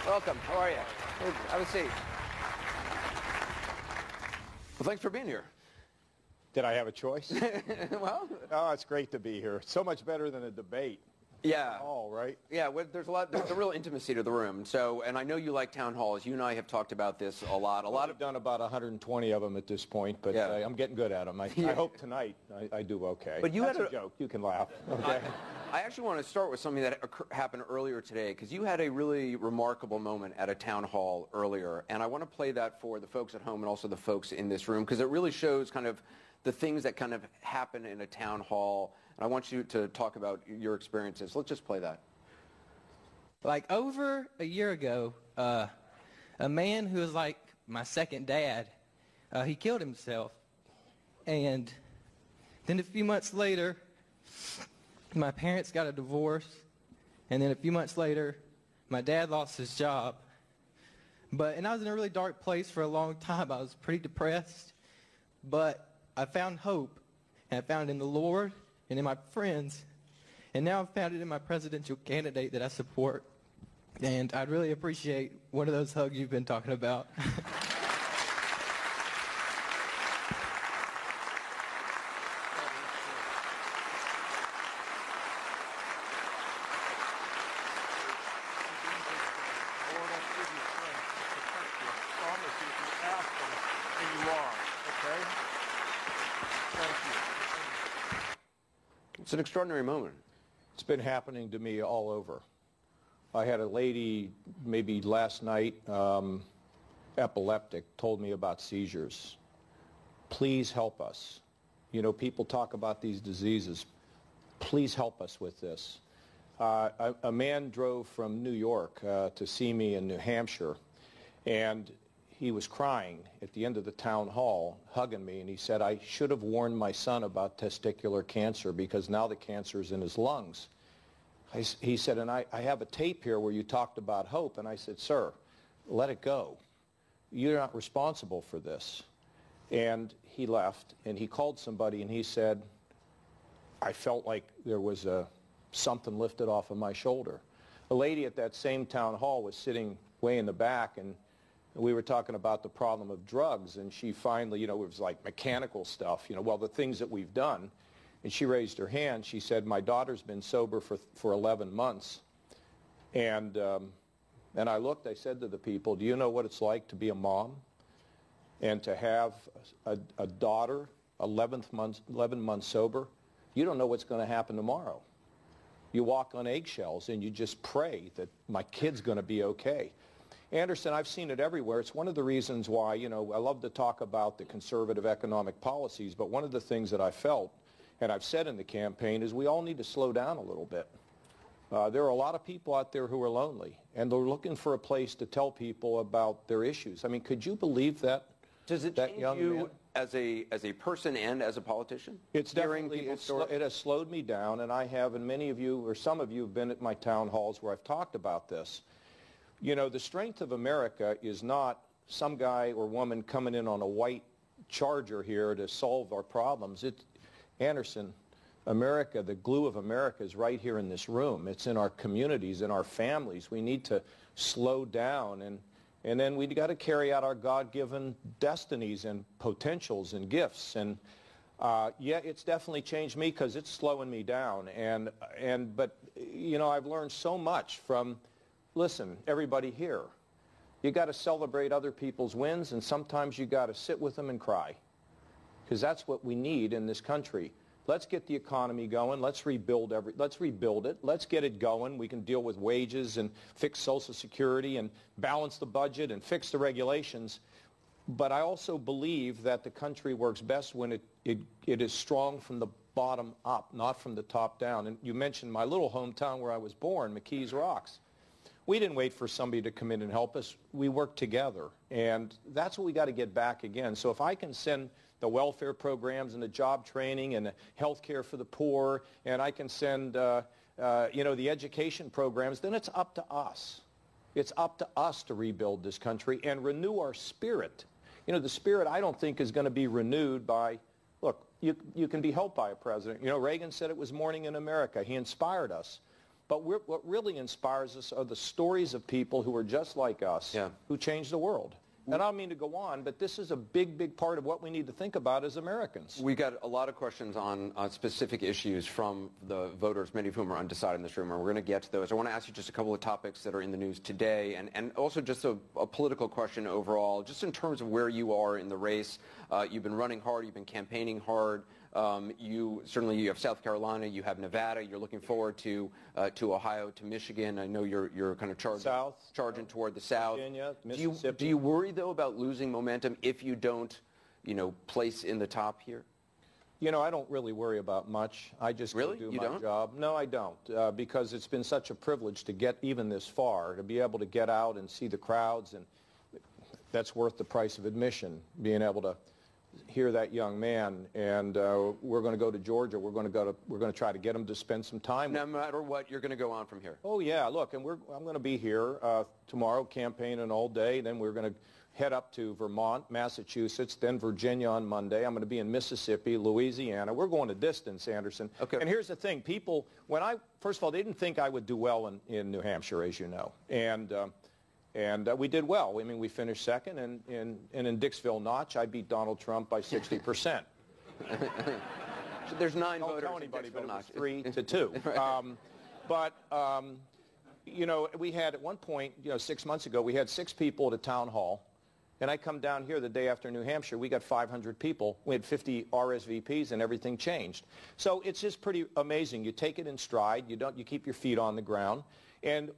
Welcome. How are you? Have a seat. Well, thanks for being here. Did I have a choice? Well, Oh, it's great to be here. So much better than a debate. yeah. All right. Yeah, well, there's a real intimacy to the room. So, and I know you like town halls. You and I have talked about this a lot. I've done about 120 of them at this point, but Yeah. I'm getting good at them. I hope tonight I do okay. But you That's had a joke. You can laugh. Okay. I actually want to start with something that happened earlier today, because you had a really remarkable moment at a town hall earlier, and I want to play that for the folks at home and also the folks in this room, because it really shows kind of the things that kind of happen in a town hall, and I want you to talk about your experiences. Let's just play that. Like over a year ago, a man who was like my second dad, he killed himself. And then a few months later, my parents got a divorce. And then a few months later, my dad lost his job. And I was in a really dark place for a long time. I was pretty depressed. But I found hope. And I found it in the Lord and in my friends. And now I've found it in my presidential candidate that I support. And I'd really appreciate one of those hugs you've been talking about. It's an extraordinary moment. It's been happening to me all over. I had a lady maybe last night, epileptic, told me about seizures. Please help us. You know, people talk about these diseases. Please help us with this. A man drove from New York to see me in New Hampshire, and he was crying at the end of the town hall, hugging me, and he said, I should have warned my son about testicular cancer because now the cancer is in his lungs. He said, and I have a tape here where you talked about hope. And I said, sir, let it go. You're not responsible for this. And he left, and he called somebody, and he said, I felt like there was something lifted off of my shoulder. A lady at that same town hall was sitting way in the back, and we were talking about the problem of drugs, and she finally, you know, it was like mechanical stuff, you know, well, the things that we've done. And she raised her hand. She said, my daughter's been sober for 11 months. And I looked, I said to the people, do you know what it's like to be a mom and to have a daughter 11 months sober? You don't know what's going to happen tomorrow. You walk on eggshells and you just pray that my kid's going to be okay. Anderson, I've seen it everywhere. It's one of the reasons why, you know, I love to talk about the conservative economic policies, but one of the things that I felt, and I've said in the campaign, is we all need to slow down a little bit. There are a lot of people out there who are lonely, and they're looking for a place to tell people about their issues. I mean, could you believe that? Does it change you as a person and as a politician? It's definitely, it has slowed me down, and I have, and many of you, or some of you have been at my town halls where I've talked about this. You know, the strength of America is not some guy or woman coming in on a white Charger here to solve our problems. Anderson, America, the glue of America is right here in this room. It's in our communities, in our families. We need to slow down, and then we got to carry out our God-given destinies and potentials and gifts. And yeah, it's definitely changed me because it's slowing me down. But you know, I've learned so much from. Listen, everybody here, you got to celebrate other people's wins, and sometimes you got to sit with them and cry, because that's what we need in this country. Let's get the economy going. Let's rebuild it. Let's get it going. We can deal with wages and fix Social Security and balance the budget and fix the regulations. But I also believe that the country works best when it is strong from the bottom up, not from the top down. And you mentioned my little hometown where I was born, McKees Rocks. We didn't wait for somebody to come in and help us. We worked together, and that's what we got to get back again. So if I can send the welfare programs and the job training and the health care for the poor, and I can send you know, the education programs, then it's up to us. It's up to us to rebuild this country and renew our spirit. You know, the spirit I don't think is going to be renewed by, look, you can be helped by a president. You know, Reagan said it was morning in America. He inspired us. But what really inspires us are the stories of people who are just like us, who changed the world. And I don't mean to go on, but this is a big, big part of what we need to think about as Americans. We got a lot of questions on specific issues from the voters, many of whom are undecided in this room, and we're going to get to those. I want to ask you just a couple of topics that are in the news today, and also just a political question overall, just in terms of where you are in the race. You've been running hard, you've been campaigning hard. You have South Carolina, you have Nevada. You're looking forward to Ohio, to Michigan. I know you're kind of charging toward the South. Virginia, Mississippi. Do you worry though about losing momentum if you don't, place in the top here? I don't really worry about much. I just really do my job. No, I don't, because it's been such a privilege to get even this far, to be able to get out and see the crowds, and that's worth the price of admission. Being able to hear that young man, and we're going to go to Georgia. We're going to try to get him to spend some time. No matter what, you're going to go on from here. Oh yeah, look, and I'm going to be here tomorrow, campaigning all day. Then we're going to head up to Vermont, Massachusetts, then Virginia on Monday. I'm going to be in Mississippi, Louisiana. We're going a distance, Anderson. Okay. And here's the thing: people, first of all, they didn't think I would do well in New Hampshire, as you know, and we did well. I mean, we finished second, and in Dixville Notch, I beat Donald Trump by 60%. So there's 9 Don't voters tell anybody, in but Dixville it was 3-2. But we had, at one point, 6 months ago, we had 6 people at a town hall, and I come down here the day after New Hampshire, we got 500 people. We had 50 RSVPs, and everything changed. So it's just pretty amazing. You take it in stride. You keep your feet on the ground. And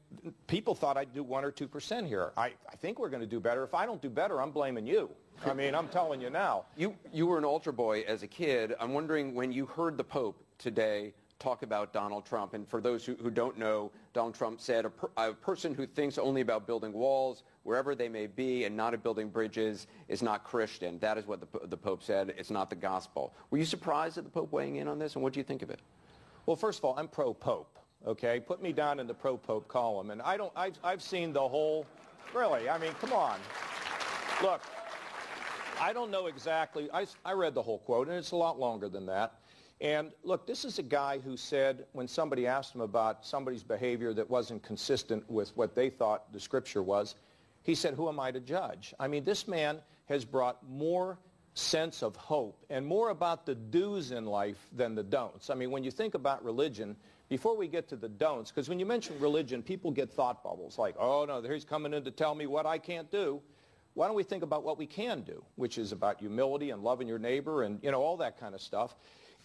people thought I'd do 1 or 2% here. I think we're going to do better. If I don't do better, I'm blaming you. I mean, I'm telling you now. You were an altar boy as a kid. I'm wondering, when you heard the Pope today talk about Donald Trump, and for those who don't know, Donald Trump said a person who thinks only about building walls, wherever they may be, and not at building bridges is not Christian. That is what the Pope said. It's not the gospel. Were you surprised at the Pope weighing in on this, and what do you think of it? Well, first of all, I'm pro-Pope. Okay, put me down in the pro-Pope column, and I've seen the whole, really, I mean, come on. Look, I don't know exactly, I read the whole quote, and it's a lot longer than that. And look, this is a guy who said, when somebody asked him about somebody's behavior that wasn't consistent with what they thought the scripture was, he said, who am I to judge? I mean, this man has brought more sense of hope and more about the do's in life than the don'ts. I mean, when you think about religion, before we get to the don'ts, because when you mention religion, people get thought bubbles like, oh, no, he's coming in to tell me what I can't do. Why don't we think about what we can do, which is about humility and loving your neighbor and, all that kind of stuff.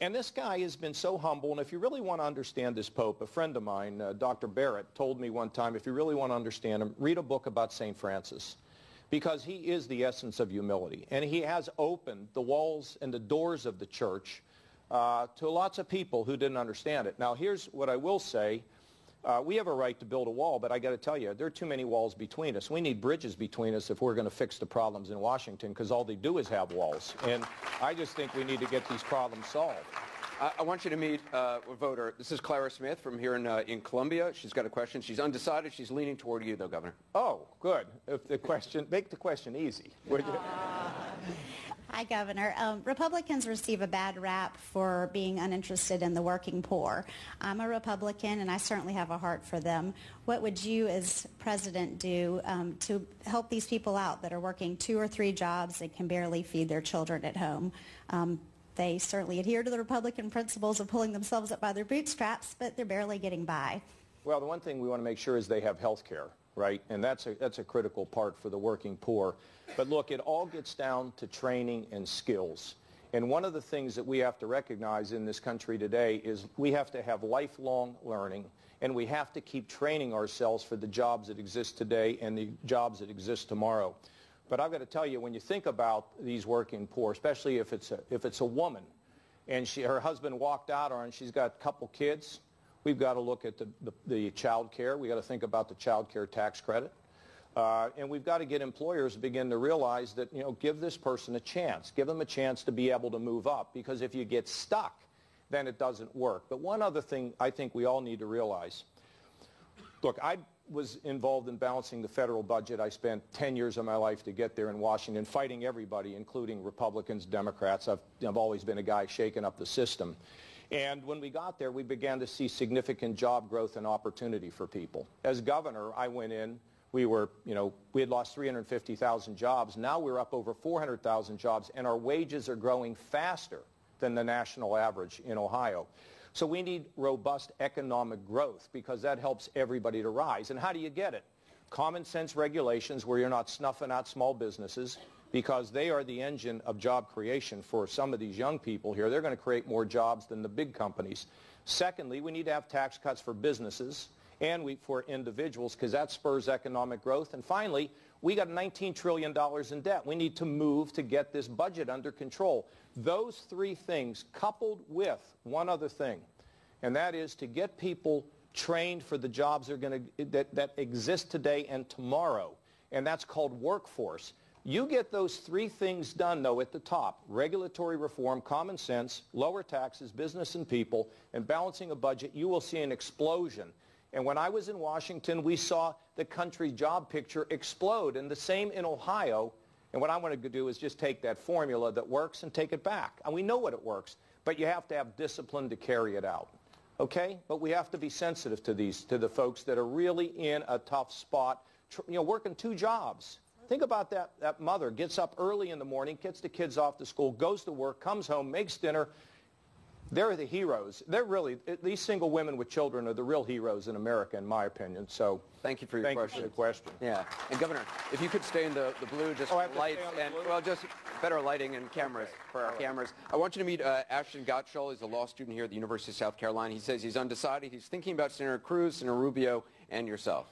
And this guy has been so humble, and if you really want to understand this Pope, a friend of mine, Dr. Barrett, told me one time, if you really want to understand him, read a book about St. Francis, because he is the essence of humility. And he has opened the walls and the doors of the church to lots of people who didn't understand it. Now, here's what I will say. We have a right to build a wall, but I got to tell you, there are too many walls between us. We need bridges between us if we're going to fix the problems in Washington, because all they do is have walls. And I just think we need to get these problems solved. I want you to meet a voter. This is Clara Smith from here in Columbia. She's got a question. She's undecided. She's leaning toward you, though, Governor. Oh, good. Make the question easy, would you? Hi, Governor. Republicans receive a bad rap for being uninterested in the working poor. I'm a Republican, and I certainly have a heart for them. What would you, as president, do to help these people out that are working 2 or 3 jobs and can barely feed their children at home? They certainly adhere to the Republican principles of pulling themselves up by their bootstraps, but they're barely getting by. Well, the one thing we want to make sure is they have health care, right? And that's a critical part for the working poor. But look, it all gets down to training and skills. And one of the things that we have to recognize in this country today is we have to have lifelong learning, and we have to keep training ourselves for the jobs that exist today and the jobs that exist tomorrow. But I've got to tell you, when you think about these working poor, especially if it's a woman, and her husband walked out on her and she's got a couple kids, we've got to look at the child care. We've got to think about the child care tax credit. And we've got to get employers to begin to realize that, give this person a chance. Give them a chance to be able to move up, because if you get stuck, then it doesn't work. But one other thing I think we all need to realize. Look, I was involved in balancing the federal budget. I spent 10 years of my life to get there in Washington, fighting everybody, including Republicans, Democrats. I've always been a guy shaking up the system. And when we got there, we began to see significant job growth and opportunity for people. As governor, I went in. We had lost 350,000 jobs. Now we're up over 400,000 jobs, and our wages are growing faster than the national average in Ohio. So we need robust economic growth because that helps everybody to rise. And how do you get it? Common sense regulations where you're not snuffing out small businesses because they are the engine of job creation for some of these young people here. They're going to create more jobs than the big companies. Secondly, we need to have tax cuts for businesses and for individuals because that spurs economic growth. And finally, we got $19 trillion in debt. We need to move to get this budget under control. Those three things coupled with one other thing, and that is to get people trained for the jobs that exist today and tomorrow, and that's called workforce. You get those three things done, though, at the top: regulatory reform, common sense, lower taxes, business and people, and balancing a budget, you will see an explosion. And when I was in Washington, we saw the country job picture explode, and the same in Ohio. And what I want to do is just take that formula that works and take it back. And we know what it works, but you have to have discipline to carry it out. Okay? But we have to be sensitive to the folks that are really in a tough spot, working two jobs. Think about that mother gets up early in the morning, gets the kids off to school, goes to work, comes home, makes dinner. They're the heroes. These single women with children are the real heroes in America, in my opinion. So thank you for your question. Thank you for the question. Yeah. And Governor, if you could stay in the blue, just lights and, well, just better lighting and cameras for our cameras. I want you to meet Ashton Gottschall. He's a law student here at the University of South Carolina. He says he's undecided. He's thinking about Senator Cruz, Senator Rubio, and yourself.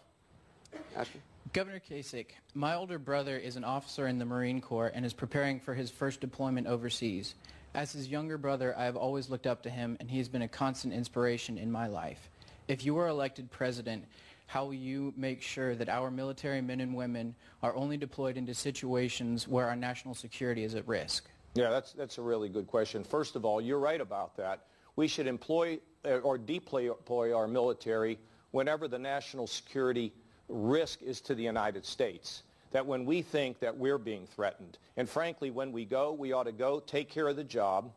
Ashton? Governor Kasich, my older brother is an officer in the Marine Corps and is preparing for his first deployment overseas. As his younger brother, I have always looked up to him, and he has been a constant inspiration in my life. If you are elected president, how will you make sure that our military men and women are only deployed into situations where our national security is at risk? Yeah, that's a really good question. First of all, you're right about that. We should employ or deploy our military whenever the national security risk is to the United States. That when we think that we're being threatened. And frankly, when we go, we ought to go, take care of the job,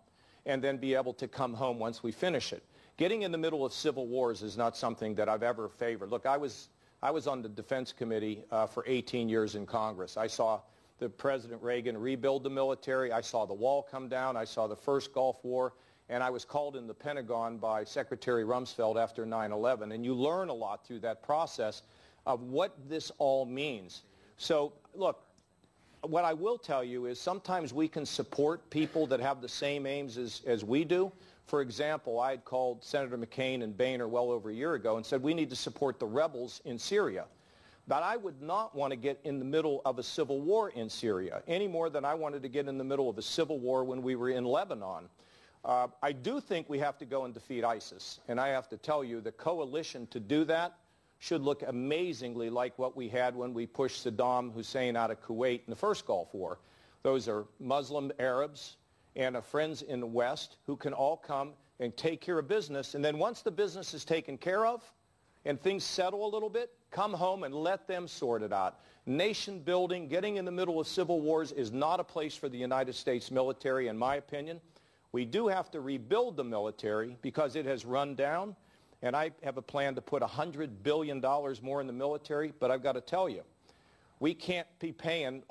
and then be able to come home once we finish it. Getting in the middle of civil wars is not something that I've ever favored. Look, I was on the Defense Committee for 18 years in Congress. I saw the President Reagan rebuild the military. I saw the wall come down. I saw the first Gulf War. And I was called in the Pentagon by Secretary Rumsfeld after 9/11. And you learn a lot through that process of what this all means. So, look, what I will tell you is sometimes we can support people that have the same aims as we do. For example, I had called Senator McCain and Boehner well over a year ago and said we need to support the rebels in Syria. But I would not want to get in the middle of a civil war in Syria any more than I wanted to get in the middle of a civil war when we were in Lebanon. I do think we have to go and defeat ISIS. And I have to tell you, the coalition to do that should look amazingly like what we had when we pushed Saddam Hussein out of Kuwait in the first Gulf War. Those are Muslim Arabs and friends in the West who can all come and take care of business. And then once the business is taken care of and things settle a little bit, come home and let them sort it out. Nation building, getting in the middle of civil wars is not a place for the United States military, in my opinion. We do have to rebuild the military because it has run down. And I have a plan to put $100 billion more in the military, but I've got to tell you, we can't be paying.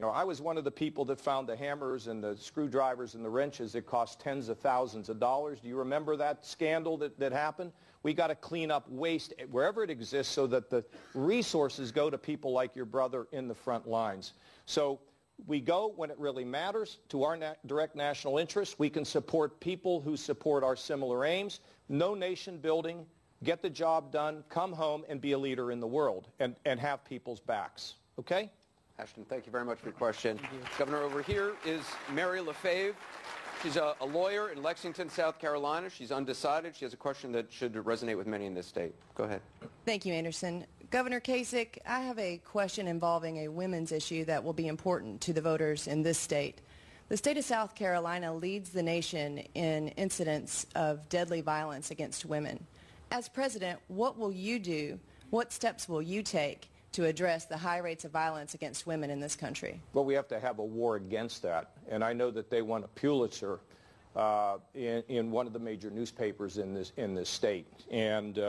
I was one of the people that found the hammers and the screwdrivers and the wrenches that cost tens of thousands of dollars. Do you remember that scandal that happened? We got to clean up waste wherever it exists so that the resources go to people like your brother in the front lines. So we go when it really matters to our direct national interests. We can support people who support our similar aims. No nation building, get the job done, come home and be a leader in the world and have people's backs. Okay? Ashton, thank you very much for your question. Governor, over here is Mary LaFave. She's a lawyer in Lexington, South Carolina. She's undecided. She has a question that should resonate with many in this state. Go ahead. Thank you, Anderson. Governor Kasich, I have a question involving a women's issue that will be important to the voters in this state. The state of South Carolina leads the nation in incidents of deadly violence against women. As president, what will you do? What steps will you take to address the high rates of violence against women in this country? Well, we have to have a war against that. And I know that they won a Pulitzer in one of the major newspapers in this state, and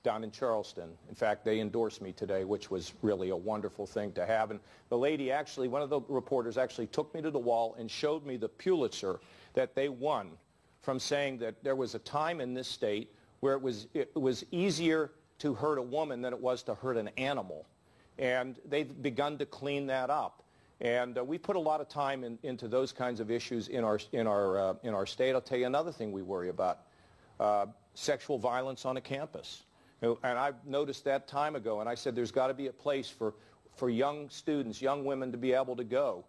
down in Charleston. In fact, they endorsed me today, which was really a wonderful thing to have. And the lady actually, one of the reporters actually took me to the wall and showed me the Pulitzer that they won from saying that there was a time in this state where it was easier to hurt a woman than it was to hurt an animal. And they've begun to clean that up. And we put a lot of time into those kinds of issues in our state. I'll tell you another thing we worry about, sexual violence on a campus. And I noticed that time ago, and I said there's got to be a place for young students, young women to be able to go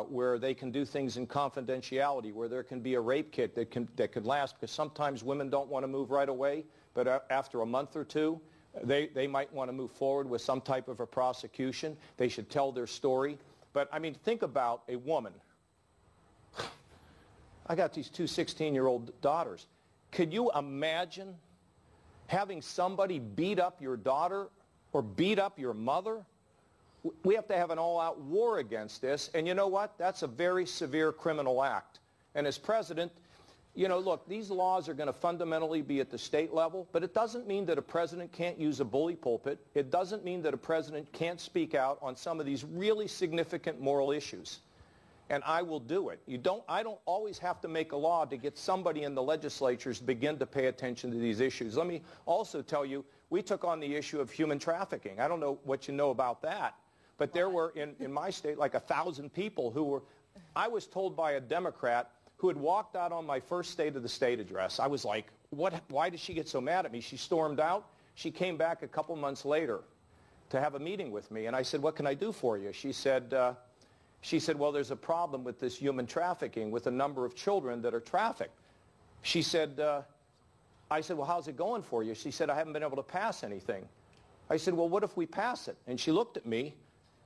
where they can do things in confidentiality, where there can be a rape kit that could last, because sometimes women don't want to move right away, but after a month or two, they might want to move forward with some type of a prosecution. They should tell their story. But, I mean, think about a woman. I got these two 16-year-old daughters. Could you imagine having somebody beat up your daughter or beat up your mother? We have to have an all-out war against this. And you know what? That's a very severe criminal act. And as president, you know, look, these laws are going to fundamentally be at the state level, but it doesn't mean that a president can't use a bully pulpit. It doesn't mean that a president can't speak out on some of these really significant moral issues. And I will do it. I don't always have to make a law to get somebody in the legislatures to begin to pay attention to these issues. Let me also tell you, we took on the issue of human trafficking. I don't know what you know about that, but there were, in my state, like 1,000 people who were, I was told by a Democrat who had walked out on my first State of the State address. I was like, why did she get so mad at me? She stormed out. She came back a couple months later to have a meeting with me. And I said, what can I do for you? She said, well, there's a problem with this human trafficking with a number of children that are trafficked. She said, I said, well, how's it going for you? She said, I haven't been able to pass anything. I said, well, what if we pass it? And she looked at me,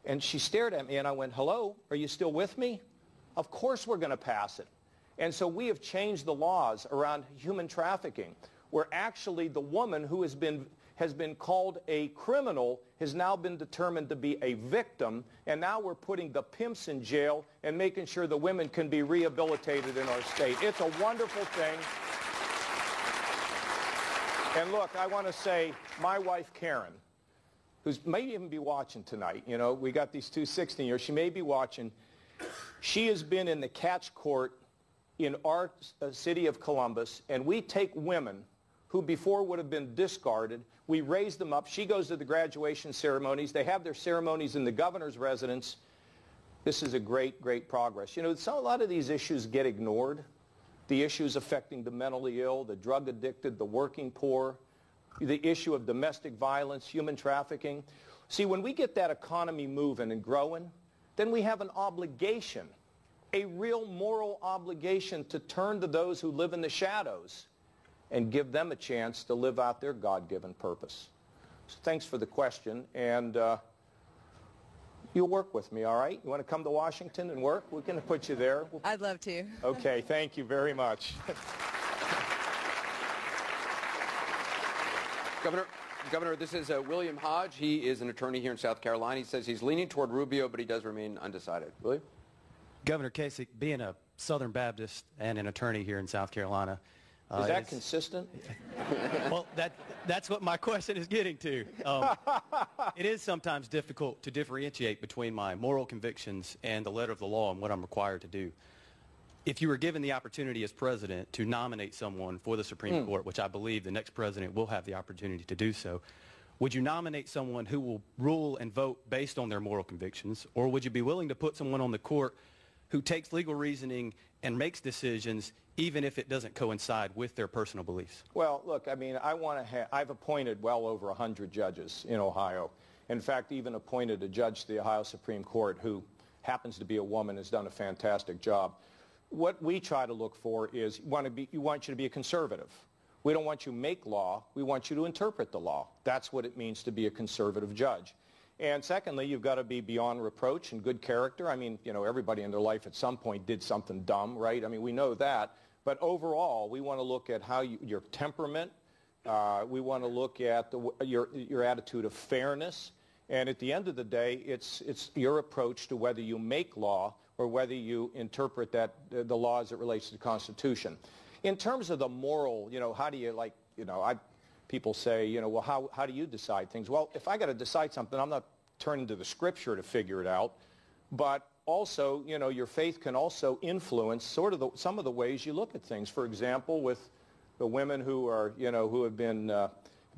and she stared at me, and I went, hello, are you still with me? Of course we're going to pass it. And so we have changed the laws around human trafficking, where actually the woman who has been called a criminal has now been determined to be a victim, and now we're putting the pimps in jail and making sure the women can be rehabilitated in our state. It's a wonderful thing. And look, I want to say, my wife Karen, who may even be watching tonight, you know, we got these two 16-year-olds, she may be watching. She has been in the catch court in our city of Columbus, and we take women who before would have been discarded, we raise them up. She goes to the graduation ceremonies. They have their ceremonies in the governor's residence. This is a great, great progress. You know, a lot of these issues get ignored. The issues affecting the mentally ill, the drug addicted, the working poor, the issue of domestic violence, human trafficking. See, when we get that economy moving and growing, then we have an obligation, a real moral obligation to turn to those who live in the shadows and give them a chance to live out their God-given purpose. So thanks for the question, and you'll work with me, all right? You want to come to Washington and work? We're going to put you there. I'd love to. Okay, thank you very much. Governor, this is William Hodge. He is an attorney here in South Carolina. He says he's leaning toward Rubio, but he does remain undecided. William? Governor Kasich, being a Southern Baptist and an attorney here in South Carolina. Is that consistent? Well, that's what my question is getting to. It is sometimes difficult to differentiate between my moral convictions and the letter of the law and what I'm required to do. If you were given the opportunity as president to nominate someone for the Supreme Court, which I believe the next president will have the opportunity to do so, would you nominate someone who will rule and vote based on their moral convictions, or would you be willing to put someone on the court who takes legal reasoning and makes decisions even if it doesn't coincide with their personal beliefs? Well, look, I mean, I've appointed well over 100 judges in Ohio. In fact, even appointed a judge to the Ohio Supreme Court who happens to be a woman, has done a fantastic job. What we try to look for is we want you to be a conservative. We don't want you to make law. We want you to interpret the law. That's what it means to be a conservative judge. And secondly, you've got to be beyond reproach and good character. I mean, you know, everybody in their life at some point did something dumb, right? I mean, we know that. But overall, we want to look at how your temperament, we want to look at your attitude of fairness, And at the end of the day, it's your approach to whether you make law or whether you interpret that the law as it relates to the Constitution. In terms of the moral, how do you people say, well, how do you decide things? Well, if I got to decide something, I'm not turning to the Scripture to figure it out. But also, your faith can also influence sort of some of the ways you look at things. For example, with the women who are, who have been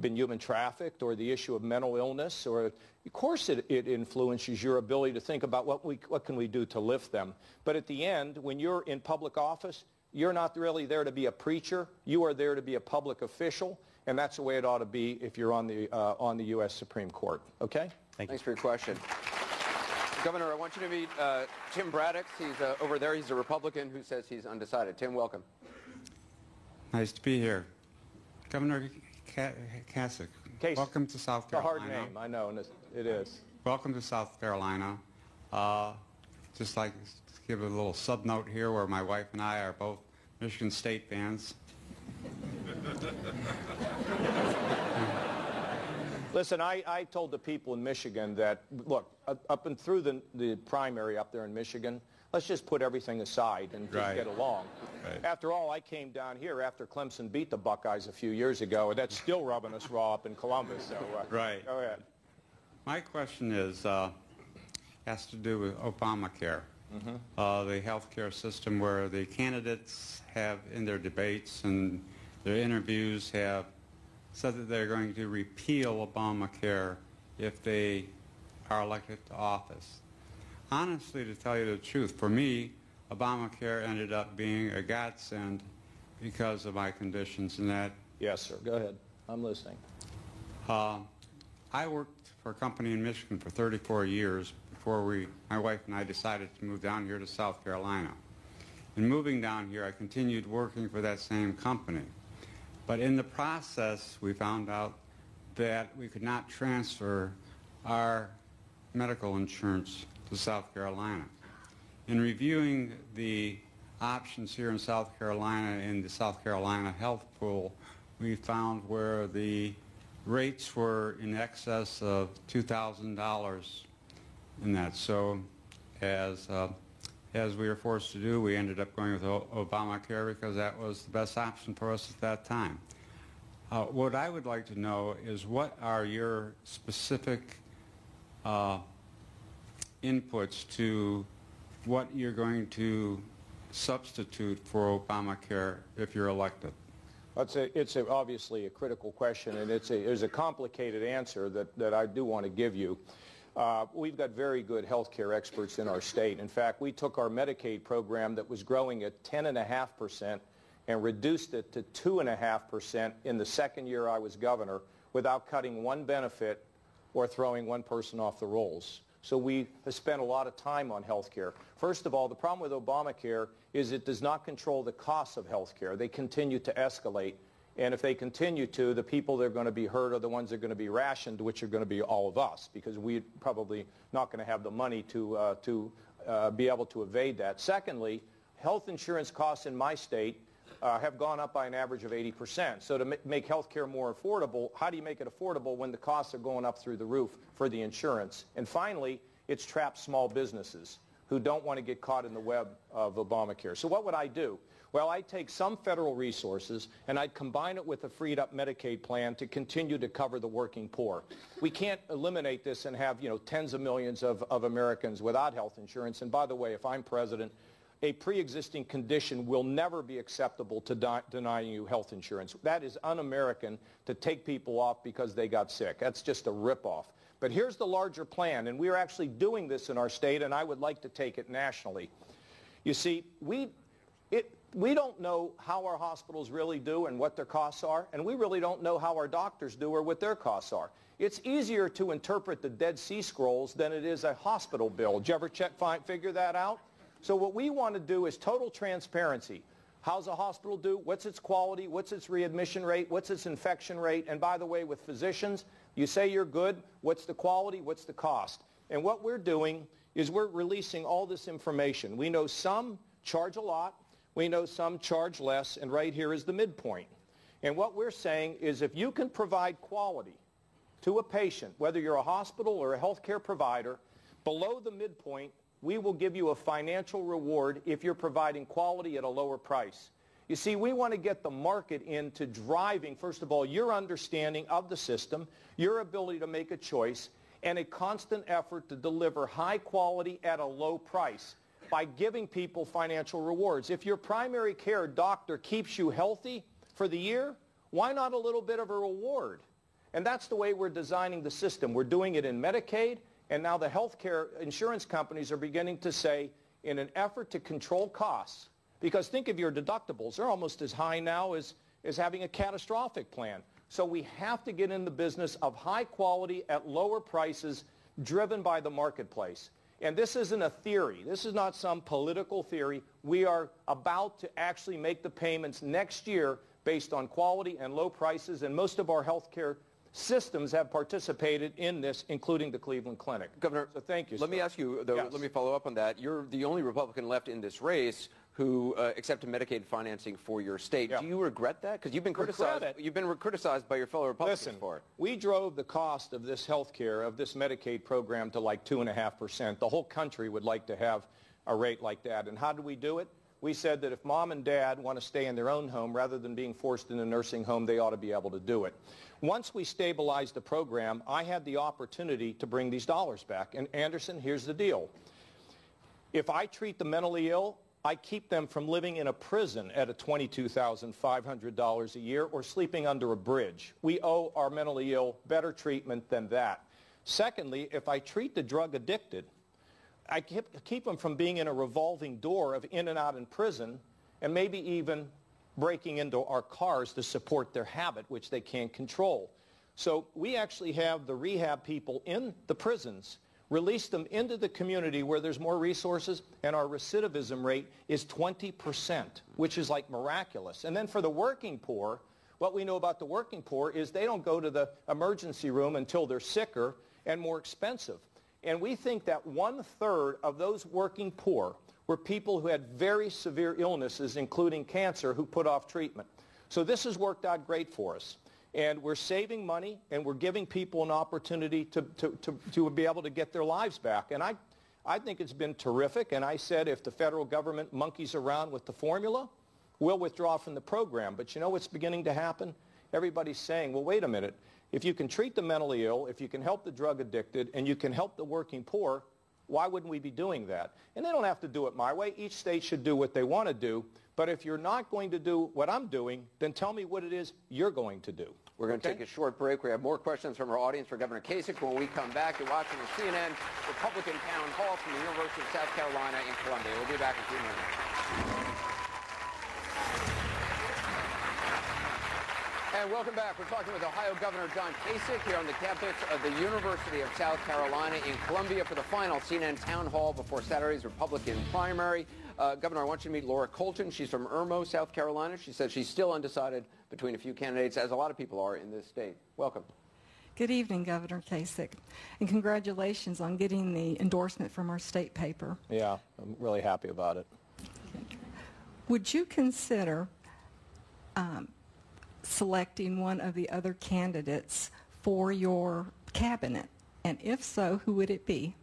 human trafficked, or the issue of mental illness, or of course it influences your ability to think about what can we do to lift them. But at the end, when you're in public office, you're not really there to be a preacher. You are there to be a public official, and that's the way it ought to be if you're on the U.S. Supreme Court. Okay? Thanks for your question. Governor, I want you to meet Tim Braddock. He's over there. He's a Republican who says he's undecided. Tim, welcome. Nice to be here. Governor Kasich, welcome to South Carolina. It's a hard name, I know, and it is. Welcome to South Carolina. Just like to give a little sub-note here where my wife and I are both Michigan State fans. Listen, I told the people in Michigan that, look, up and through the primary up there in Michigan, let's just put everything aside and just get along. Right. After all, I came down here after Clemson beat the Buckeyes a few years ago, and that's still rubbing us raw up in Columbus. So, right. Go ahead. My question has to do with Obamacare, the health care system, where the candidates have, in their debates and their interviews, have said that they're going to repeal Obamacare if they are elected to office. Honestly, to tell you the truth, for me, Obamacare ended up being a godsend because of my conditions, and that... Yes, sir. Go ahead. I'm listening. I worked for a company in Michigan for 34 years before my wife and I decided to move down here to South Carolina. In moving down here, I continued working for that same company. But in the process, we found out that we could not transfer our medical insurance to South Carolina. In reviewing the options here in South Carolina in the South Carolina health pool, we found where the rates were in excess of $2,000 in that. So as we were forced to do, we ended up going with Obamacare because that was the best option for us at that time. What I would like to know is, what are your specific inputs to what you're going to substitute for Obamacare if you're elected? It's obviously a critical question, and there's a complicated answer that I do want to give you. We've got very good health care experts in our state. In fact, we took our Medicaid program that was growing at 10.5% and reduced it to 2.5% in the second year I was governor without cutting one benefit or throwing one person off the rolls. So we have spent a lot of time on health care. First of all, the problem with Obamacare is it does not control the costs of health care. They continue to escalate. And if they continue to, the people that are going to be hurt are the ones that are going to be rationed, which are going to be all of us, because we're probably not going to have the money to be able to evade that. Secondly, health insurance costs in my state have gone up by an average of 80%. So to make health care more affordable, how do you make it affordable when the costs are going up through the roof for the insurance? And finally, it's trapped small businesses who don't want to get caught in the web of Obamacare. So what would I do? Well, I'd take some federal resources and I'd combine it with a freed up Medicaid plan to continue to cover the working poor. We can't eliminate this and have, tens of millions of Americans without health insurance. And by the way, if I'm president, a pre-existing condition will never be acceptable to denying you health insurance. That is un-American to take people off because they got sick. That's just a ripoff. But here's the larger plan, and we're actually doing this in our state, and I would like to take it nationally. You see, we don't know how our hospitals really do and what their costs are, and we really don't know how our doctors do or what their costs are. It's easier to interpret the Dead Sea Scrolls than it is a hospital bill. Did you ever figure that out? So what we want to do is total transparency. How's a hospital do? What's its quality? What's its readmission rate? What's its infection rate? And by the way, with physicians, you say you're good. What's the quality? What's the cost? And what we're doing is we're releasing all this information. We know some charge a lot. We know some charge less. And right here is the midpoint. And what we're saying is if you can provide quality to a patient, whether you're a hospital or a healthcare provider, below the midpoint, we will give you a financial reward if you're providing quality at a lower price. You see, we want to get the market into driving, first of all, your understanding of the system, your ability to make a choice, and a constant effort to deliver high quality at a low price by giving people financial rewards. If your primary care doctor keeps you healthy for the year, why not a little bit of a reward? And that's the way we're designing the system. We're doing it in Medicaid, and now the healthcare insurance companies are beginning to say, in an effort to control costs, because think of your deductibles. They're almost as high now as having a catastrophic plan. So we have to get in the business of high quality at lower prices driven by the marketplace. And this isn't a theory. This is not some political theory. We are about to actually make the payments next year based on quality and low prices, and most of our healthcare systems have participated in this, including the Cleveland Clinic. Governor, so thank you. Let me ask you, though, let me follow up on that. You're the only Republican left in this race who accepted Medicaid financing for your state. Yeah. Do you regret that? Because you've been criticized. You've been criticized by your fellow Republicans for it. We drove the cost of this health care, of this Medicaid program, to like 2.5%. The whole country would like to have a rate like that. And how did we do it? We said that if mom and dad want to stay in their own home rather than being forced in a nursing home, they ought to be able to do it. Once we stabilized the program, I had the opportunity to bring these dollars back. And Anderson, here's the deal. If I treat the mentally ill, I keep them from living in a prison at a $22,500 a year or sleeping under a bridge. We owe our mentally ill better treatment than that. Secondly, if I treat the drug addicted, I keep them from being in a revolving door of in and out in prison, and maybe even breaking into our cars to support their habit, which they can't control. So we actually have the rehab people in the prisons, release them into the community where there's more resources, and our recidivism rate is 20%, which is like miraculous. And then for the working poor, what we know about the working poor is they don't go to the emergency room until they're sicker and more expensive. And we think that 1/3 of those working poor were people who had very severe illnesses, including cancer, who put off treatment. So this has worked out great for us. And we're saving money, and we're giving people an opportunity to be able to get their lives back. And I think it's been terrific. And I said if the federal government monkeys around with the formula, we'll withdraw from the program. But you know what's beginning to happen? Everybody's saying, well, wait a minute. If you can treat the mentally ill, if you can help the drug addicted, and you can help the working poor, why wouldn't we be doing that? And they don't have to do it my way. Each state should do what they want to do. But if you're not going to do what I'm doing, then tell me what it is you're going to do. We're going to take a short break. We have more questions from our audience for Governor Kasich when we come back. You're watching the CNN Republican Town Hall from the University of South Carolina in Columbia. We'll be back in 2 minutes. And welcome back. We're talking with Ohio Governor John Kasich here on the campus of the University of South Carolina in Columbia for the final CNN Town Hall before Saturday's Republican primary. Governor, I want you to meet Laura Colton. She's from Irmo, South Carolina. She says she's still undecided between a few candidates, as a lot of people are in this state. Welcome. Good evening, Governor Kasich, and congratulations on getting the endorsement from our state paper. Yeah, I'm really happy about it. Would you consider selecting one of the other candidates for your cabinet? And if so, who would it be?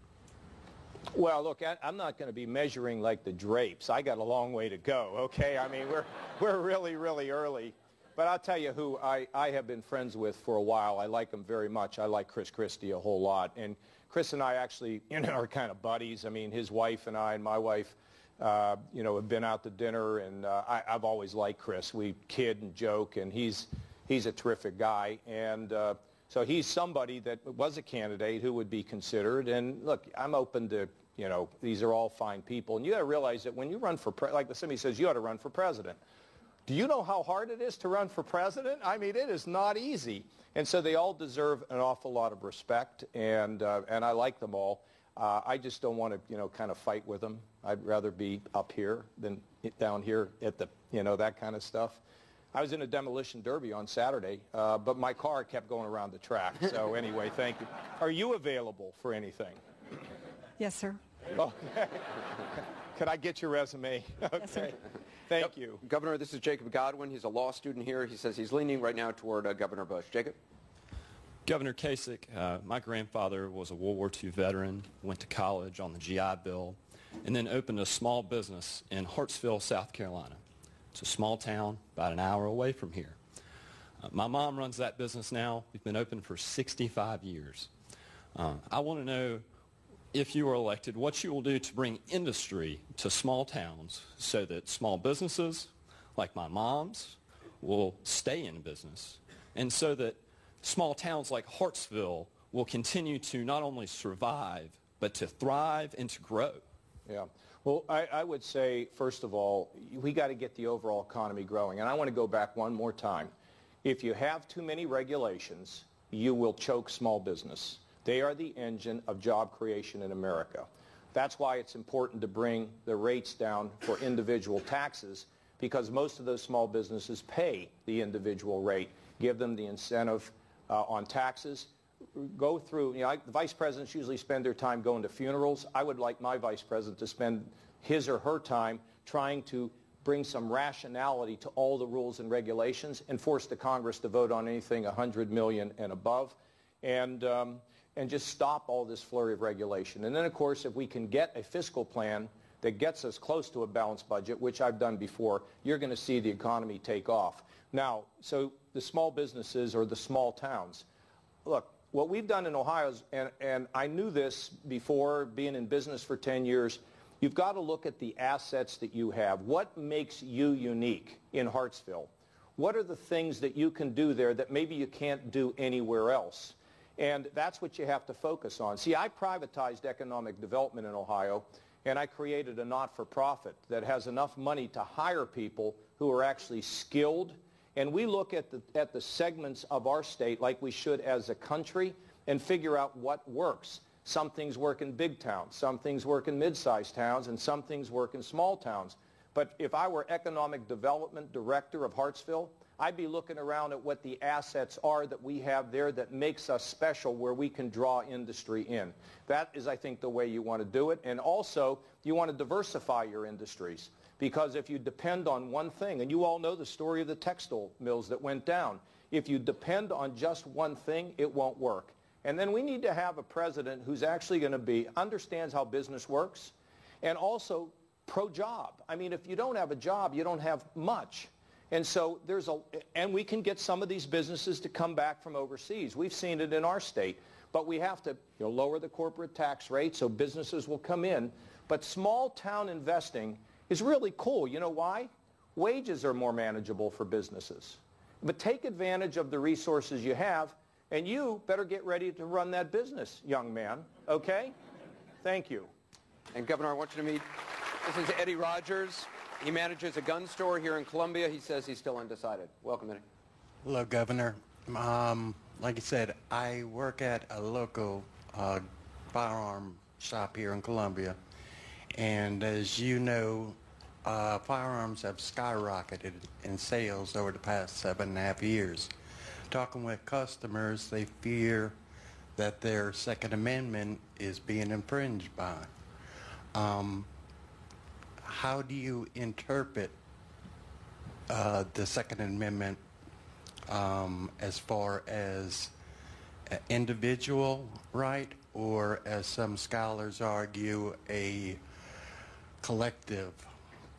Well, look, I'm not going to be measuring like the drapes. I got a long way to go, okay? I mean, we're really, really early. But I'll tell you who I have been friends with for a while. I like him very much. I like Chris Christie a whole lot. And Chris and I actually, are kind of buddies. I mean, his wife and I and my wife, have been out to dinner. And I've always liked Chris. We kid and joke, and he's a terrific guy. And so he's somebody that was a candidate who would be considered. And look, I'm open to, these are all fine people. And you got to realize that when you run for, like somebody says, you ought to run for president. Do you know how hard it is to run for president? I mean, it is not easy. And so they all deserve an awful lot of respect, and I like them all. I just don't want to, kind of fight with them. I'd rather be up here than down here at the, that kind of stuff. I was in a demolition derby on Saturday, but my car kept going around the track. So anyway, thank you. Are you available for anything? Yes, sir. Okay. Could I get your resume? Okay. Yes, sir. Thank you. Governor, this is Jacob Godwin. He's a law student here. He says he's leaning right now toward Governor Bush. Jacob? Governor Kasich, my grandfather was a World War II veteran, went to college on the GI Bill, and then opened a small business in Hartsville, South Carolina. It's a small town about an hour away from here. My mom runs that business now. We've been open for 65 years. I want to know, if you are elected, what you will do to bring industry to small towns so that small businesses like my mom's will stay in business, and so that small towns like Hartsville will continue to not only survive, but to thrive and to grow. Yeah. Well, I would say, first of all, we got to get the overall economy growing. And I want to go back one more time. If you have too many regulations, you will choke small business. They are the engine of job creation in America. That's why it's important to bring the rates down for individual taxes, because most of those small businesses pay the individual rate. Give them the incentive on taxes. Go through, the vice presidents usually spend their time going to funerals. I would like my vice president to spend his or her time trying to bring some rationality to all the rules and regulations and force the Congress to vote on anything $100 million and above, and just stop all this flurry of regulation. And then, of course, if we can get a fiscal plan that gets us close to a balanced budget, which I've done before, you're going to see the economy take off. Now, so the small businesses or the small towns, look, what we've done in Ohio is, and I knew this before being in business for 10 years, you've got to look at the assets that you have. What makes you unique in Hartsville? What are the things that you can do there that maybe you can't do anywhere else? And that's what you have to focus on. See, I privatized economic development in Ohio, and I created a not-for-profit that has enough money to hire people who are actually skilled. And we look at the segments of our state like we should as a country and figure out what works. Some things work in big towns, some things work in mid-sized towns, and some things work in small towns. But if I were economic development director of Hartsville, I'd be looking around at what the assets are that we have there that makes us special, where we can draw industry in. That is, I think, the way you want to do it. And also, you want to diversify your industries. Because if you depend on one thing, and you all know the story of the textile mills that went down, if you depend on just one thing, it won't work. And then we need to have a president who's actually going to understands how business works, and also pro-job. I mean, if you don't have a job, you don't have much. And so and we can get some of these businesses to come back from overseas. We've seen it in our state. But we have to lower the corporate tax rate so businesses will come in. But small town investing is really cool. You know why? Wages are more manageable for businesses. But take advantage of the resources you have, and you better get ready to run that business, young man, okay? Thank you. And Governor, I want you to meet, this is Eddie Rogers. He manages a gun store here in Columbia. He says he's still undecided. Welcome, Eddie. Hello, Governor. Like I said, I work at a local firearm shop here in Columbia. And as you know, firearms have skyrocketed in sales over the past 7.5 years. Talking with customers, they fear that their Second Amendment is being infringed by. How do you interpret the Second Amendment as far as an individual right, or, as some scholars argue, a collective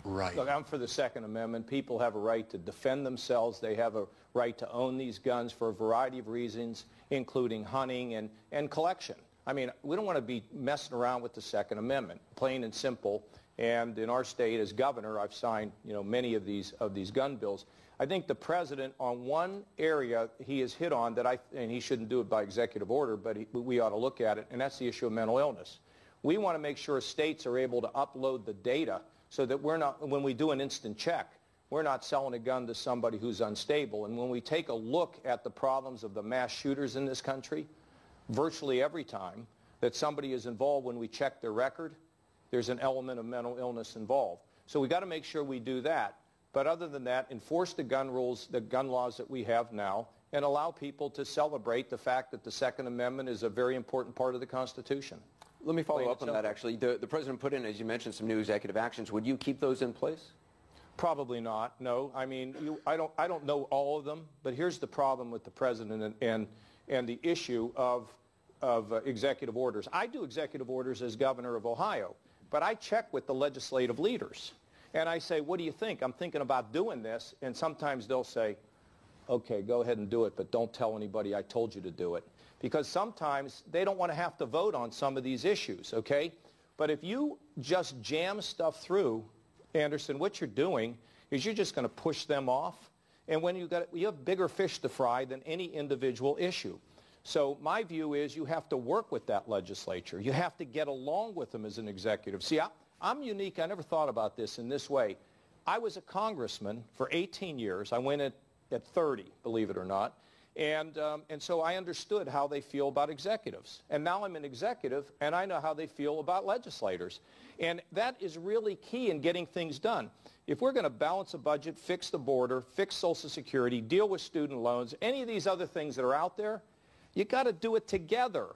right? Look, I'm for the Second Amendment. People have a right to defend themselves. They have a right to own these guns for a variety of reasons, including hunting and collection. I mean, we don't want to be messing around with the Second Amendment, plain and simple. And in our state, as governor, I've signed, many of these gun bills. I think the president, on one area he has hit on and he shouldn't do it by executive order, but we ought to look at it, and that's the issue of mental illness. We want to make sure states are able to upload the data so that we're not, when we do an instant check, we're not selling a gun to somebody who's unstable. And when we take a look at the problems of the mass shooters in this country, virtually every time that somebody is involved, when we check their record, there's an element of mental illness involved. So we got to make sure we do that. But other than that, enforce the gun rules, the gun laws that we have now, and allow people to celebrate the fact that the Second Amendment is a very important part of the Constitution. Let me follow up on that, actually. The president put in, as you mentioned, some new executive actions. Would you keep those in place? Probably not, no. I mean, I don't know all of them, but here's the problem with the president, and and the issue of executive orders. I do executive orders as governor of Ohio, but I check with the legislative leaders. And I say, what do you think? I'm thinking about doing this. And sometimes they'll say, okay, go ahead and do it, but don't tell anybody I told you to do it. Because sometimes they don't want to have to vote on some of these issues, okay? But if you just jam stuff through, Anderson, what you're doing is you're just going to push them off. And when you have bigger fish to fry than any individual issue. So my view is you have to work with that legislature. You have to get along with them as an executive. See, I'm unique. I never thought about this in this way. I was a congressman for 18 years. I went at 30, believe it or not. And so I understood how they feel about executives. And now I'm an executive, and I know how they feel about legislators. And that is really key in getting things done. If we're going to balance a budget, fix the border, fix Social Security, deal with student loans, any of these other things that are out there, you got to do it together.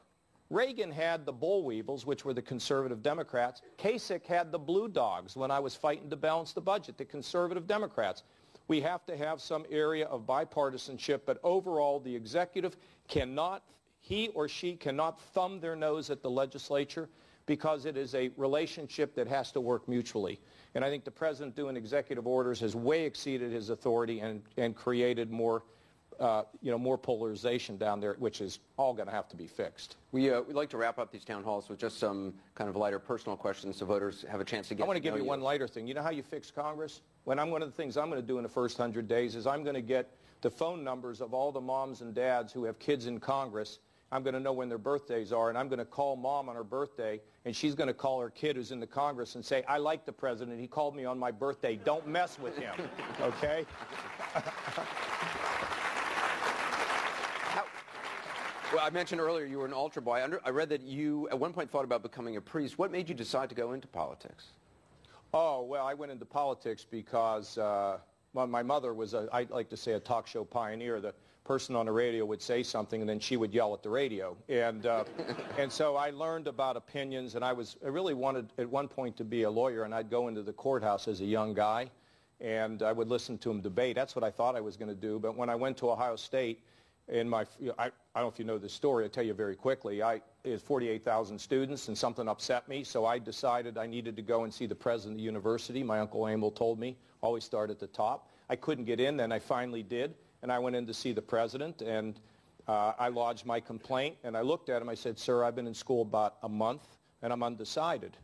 Reagan had the bull weevils, which were the conservative Democrats. Kasich had the blue dogs when I was fighting to balance the budget, the conservative Democrats. We have to have some area of bipartisanship, but overall the executive cannot, he or she cannot thumb their nose at the legislature because it is a relationship that has to work mutually. And I think the president doing executive orders has way exceeded his authority and created more more polarization down there, which is all going to have to be fixed. We'd like to wrap up these town halls with just some kind of lighter personal questions so voters have a chance to get to know you. I want to give you one lighter thing. You know how you fix Congress? One of the things I'm going to do in the first 100 days is I'm going to get the phone numbers of all the moms and dads who have kids in Congress. I'm going to know when their birthdays are, and I'm going to call mom on her birthday, and she's going to call her kid who's in the Congress and say, I like the president. He called me on my birthday. Don't mess with him, okay? Well, I mentioned earlier you were an altar boy. I read that you at one point thought about becoming a priest. What made you decide to go into politics? Oh, well, I went into politics because my mother was, I'd like to say, a talk show pioneer. The person on the radio would say something, and then she would yell at the radio. And so I learned about opinions, and I really wanted at one point to be a lawyer, and I'd go into the courthouse as a young guy, and I would listen to them debate. That's what I thought I was going to do. But when I went to Ohio State, I don't know if you know this story. I'll tell you very quickly. It was 48,000 students, and something upset me, so I decided I needed to go and see the president of the university. My Uncle Emil told me, always start at the top. I couldn't get in, then I finally did, and I went in to see the president, and I lodged my complaint, and I looked at him. I said, sir, I've been in school about a month, and I'm undecided.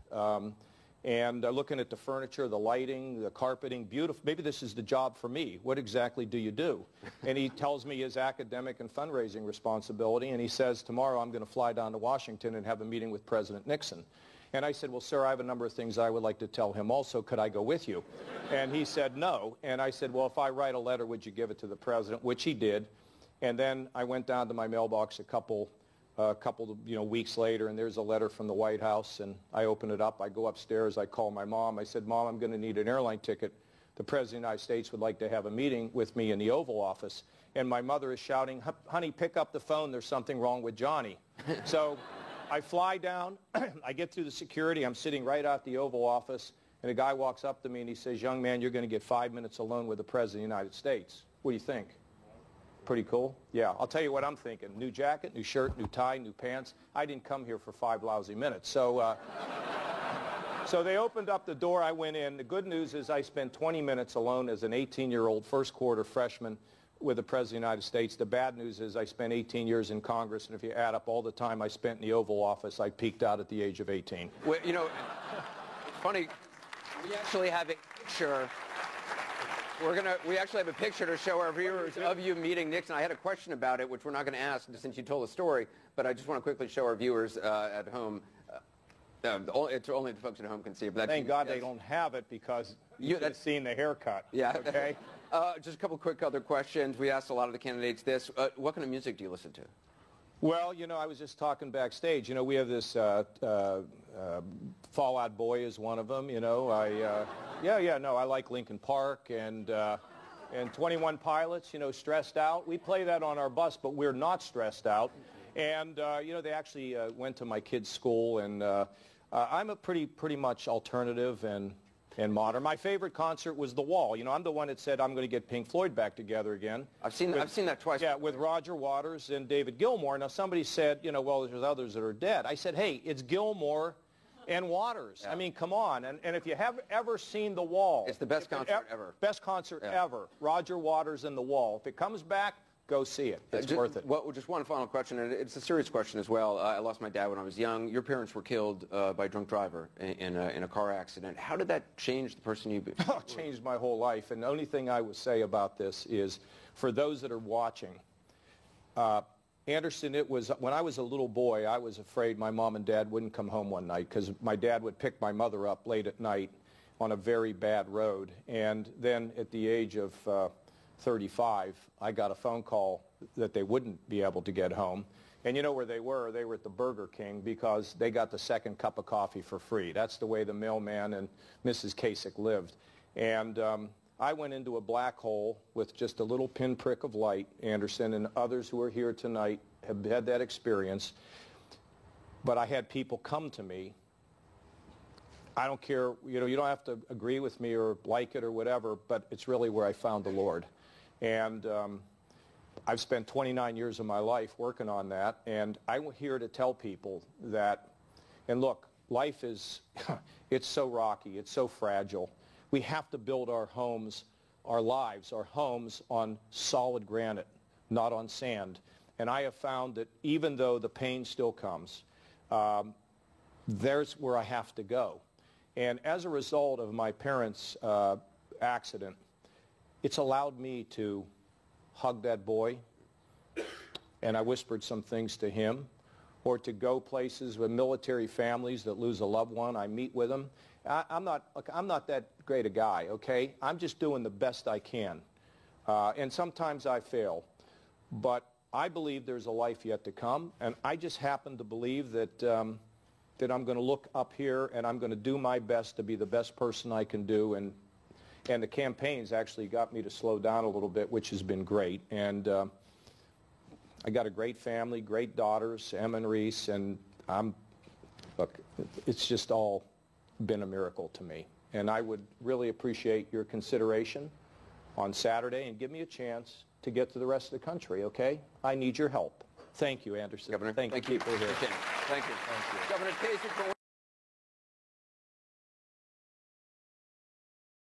And looking at the furniture, the lighting, the carpeting, beautiful. Maybe this is the job for me. What exactly do you do? And he tells me his academic and fundraising responsibility, and he says, tomorrow I'm going to fly down to Washington and have a meeting with President Nixon. And I said, well, sir, I have a number of things I would like to tell him also. Could I go with you? And he said, no. And I said, well, if I write a letter, would you give it to the president? Which he did. And then I went down to my mailbox a couple weeks later, and there's a letter from the White House, and I open it up. I go upstairs. I call my mom. I said, Mom, I'm going to need an airline ticket. The President of the United States would like to have a meeting with me in the Oval Office. And my mother is shouting, honey, pick up the phone. There's something wrong with Johnny. So I fly down. I get through the security. I'm sitting right out the Oval Office, and a guy walks up to me, and he says, young man, you're going to get 5 minutes alone with the President of the United States. What do you think? Pretty cool? Yeah, I'll tell you what I'm thinking. New jacket, new shirt, new tie, new pants. I didn't come here for 5 lousy minutes. So so they opened up the door. I went in. The good news is I spent 20 minutes alone as an 18-year-old first quarter freshman with the President of the United States. The bad news is I spent 18 years in Congress, and if you add up all the time I spent in the Oval Office, I peaked out at the age of 18. Well, you know, funny, we actually have a picture. We actually have a picture to show our viewers of you meeting Nixon. I had a question about it, which we're not going to ask since you told the story, but I just want to quickly show our viewers at home. It's only the folks at home can see it. But thank God they don't have it because you should have seen the haircut. Yeah. Okay. Just a couple quick other questions. We asked a lot of the candidates this. What kind of music do you listen to? Well, you know, I was just talking backstage. You know, we have this Fall Out Boy is one of them. You know, I like Linkin Park and 21 Pilots. You know, Stressed Out. We play that on our bus, but we're not stressed out. And you know, they actually went to my kids' school, and I'm a pretty much alternative and and modern. My favorite concert was The Wall. You know, I'm the one that said I'm going to get Pink Floyd back together again. I've seen that twice. Yeah, with Roger Waters and David Gilmour. Now, somebody said, you know, well, there's others that are dead. I said, hey, it's Gilmour and Waters. Yeah. I mean, come on. And if you have ever seen The Wall. It's the best concert ever. Best concert ever. Roger Waters and The Wall. If it comes back, go see it. It's worth it. Well, just one final question, and it's a serious question as well. I lost my dad when I was young. Your parents were killed by a drunk driver in a car accident. How did that change the person you became? Oh, it changed my whole life. And the only thing I would say about this is, for those that are watching, Anderson, it was when I was a little boy, I was afraid my mom and dad wouldn't come home one night because my dad would pick my mother up late at night on a very bad road. And then at the age of 35, I got a phone call that they wouldn't be able to get home. And you know where they were? They were at the Burger King because they got the second cup of coffee for free. That's the way the mailman and Mrs. Kasich lived. And I went into a black hole with just a little pinprick of light, Anderson, and others who are here tonight have had that experience. But I had people come to me. I don't care, you know, you don't have to agree with me or like it or whatever, but it's really where I found the Lord. And I've spent 29 years of my life working on that, and I'm here to tell people that, and look, life is, it's so rocky, it's so fragile. We have to build our homes, our lives, our homes on solid granite, not on sand. And I have found that even though the pain still comes, there's where I have to go. And as a result of my parents' accident, it's allowed me to hug that boy, and I whispered some things to him, or to go places with military families that lose a loved one. I meet with them. I'm not that great a guy, okay? I'm just doing the best I can. And sometimes I fail. But I believe there's a life yet to come, and I just happen to believe that, that I'm going to look up here and I'm going to do my best to be the best person I can do. And the campaign's actually got me to slow down a little bit, which has been great. And I got a great family, great daughters, Emma and Reese, and look, it's just all been a miracle to me. And I would really appreciate your consideration on Saturday and give me a chance to get to the rest of the country, okay? I need your help. Thank you, Anderson. Governor, thank you. Thank you. Governor Kasich.